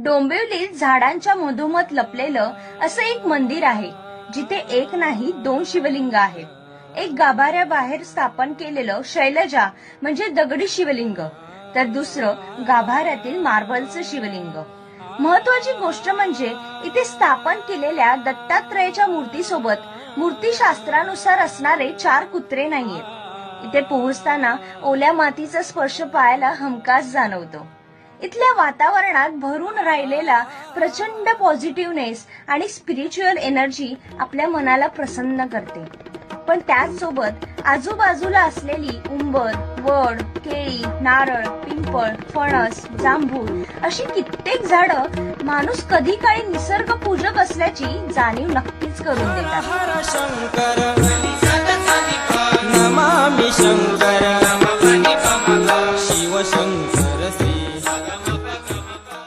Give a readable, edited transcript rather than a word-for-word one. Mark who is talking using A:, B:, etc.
A: डोंबिवलीत झाडांच्या मधोमध लपलेलं असं एक मंदिर आहे, जिथे एक नाही 2 शिवलिंग आहेत. एक गाभाऱ्याबाहेर स्थापन केलेलं शैलजा म्हणजे दगडी शिवलिंग, तर दुसरं गाभाऱ्यातील मार्बलचं शिवलिंग. महत्वाची गोष्ट म्हणजे इथे स्थापन केलेल्या दत्तात्रयाच्या मूर्तीसोबत मूर्तीशास्त्रानुसार असणारे 4 कुत्रे नाहीयेत. इथे पोहोचताना ओल्या मातीचा स्पर्श पायाला हमखास जाणवतो. इथल्या वातावरणात भरून राहिलेला प्रचंड पॉझिटिव्हनेस आणि स्पिरिच्युअल एनर्जी आपल्या मनाला प्रसन्न करते. पण त्याचसोबत आजूबाजूला असलेली उंबर, वड, केळी, नारळ, पिंपळ, फणस, जांभूळ अशी कित्येक झाडं माणूस कधी काळी निसर्ग पूजक असल्याची जाणीव नक्कीच करून देतात.
B: नमामि शंकर.